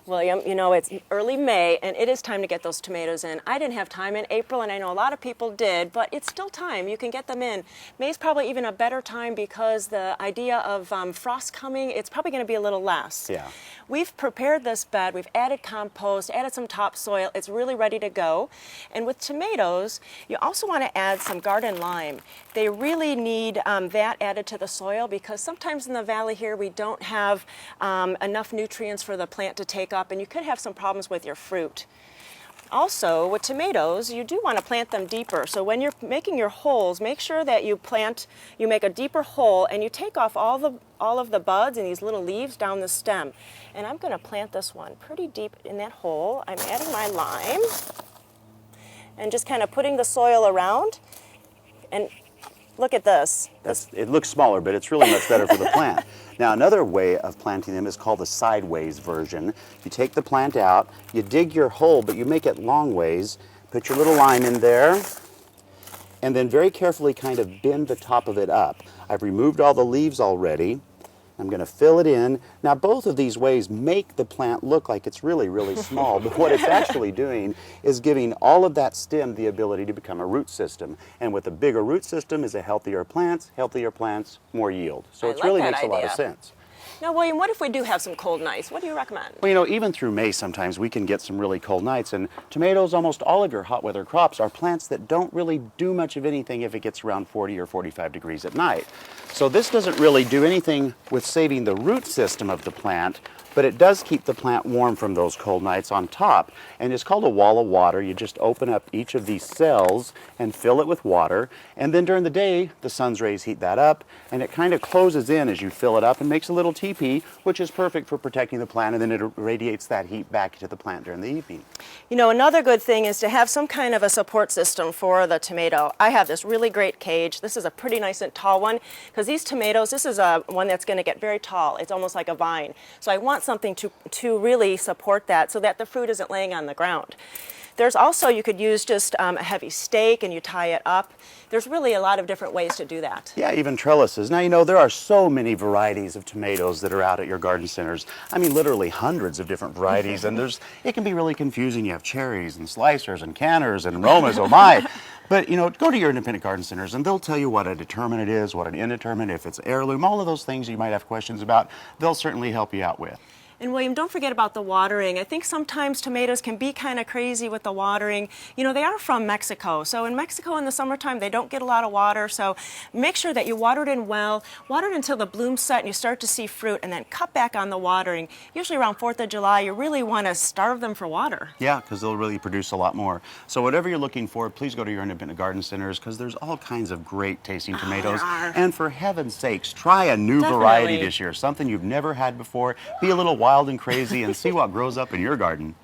William, you know, it's early May and it is time to get those tomatoes in. I didn't have time in April and I know a lot of people did, but it's still time. You can get them in. May's probably even a better time because the idea of frost coming, it's probably going to be a little less. Yeah. We've prepared this bed, we've added compost, added some topsoil, it's really ready to go. And with tomatoes, you also want to add some garden lime. They really need that added to the soil because sometimes in the valley here we don't have enough nutrients for the plant to take up, and you could have some problems with your fruit. Also, with tomatoes, you do want to plant them deeper. So when you're making your holes, make sure that you make a deeper hole and you take off all of the buds and these little leaves down the stem. And I'm going to plant this one pretty deep in that hole. I'm adding my lime and just kind of putting the soil around. And look at this. It looks smaller, but it's really much better for the plant. Now, another way of planting them is called the sideways version. You take the plant out, you dig your hole, but you make it long ways, put your little lime in there, and then very carefully kind of bend the top of it up. I've removed all the leaves already. I'm going to fill it in. Now, both of these ways make the plant look like it's really, really small, but what it's actually doing is giving all of that stem the ability to become a root system. And with a bigger root system is a healthier plants, more yield. So it really makes a lot of sense. Now, William, what if we do have some cold nights? What do you recommend? Well, you know, even through May sometimes we can get some really cold nights, and tomatoes, almost all of your hot weather crops, are plants that don't really do much of anything if it gets around 40 or 45 degrees at night. So this doesn't really do anything with saving the root system of the plant, but it does keep the plant warm from those cold nights on top. And it's called a wall of water. You just open up each of these cells and fill it with water, and then during the day the sun's rays heat that up, and it kind of closes in as you fill it up and makes a little teepee, which is perfect for protecting the plant, and then it radiates that heat back to the plant during the evening. You know, another good thing is to have some kind of a support system for the tomato. I have this really great cage. This is a pretty nice and tall one because these tomatoes, this is one that's going to get very tall. It's almost like a vine. So I want something to really support that so that the fruit isn't laying on the ground. There's also, you could use just a heavy stake and you tie it up. There's really a lot of different ways to do that. Yeah, even trellises. Now, you know, there are so many varieties of tomatoes that are out at your garden centers. I mean, literally hundreds of different varieties, and it can be really confusing. You have cherries and slicers and canners and aromas, oh my. But, you know, go to your independent garden centers and they'll tell you what a determinate is, what an indeterminate, if it's heirloom, all of those things you might have questions about, they'll certainly help you out with. And William, don't forget about the watering. I think sometimes tomatoes can be kind of crazy with the watering. You know, they are from Mexico. So in Mexico in the summertime, they don't get a lot of water. So make sure that you water it in well, water it until the blooms set and you start to see fruit, and then cut back on the watering. Usually around 4th of July, you really want to starve them for water. Yeah, because they'll really produce a lot more. So whatever you're looking for, please go to your independent garden centers because there's all kinds of great tasting tomatoes. And for heaven's sakes, try a new variety this year, something you've never had before. Be a little wild and crazy and see what grows up in your garden.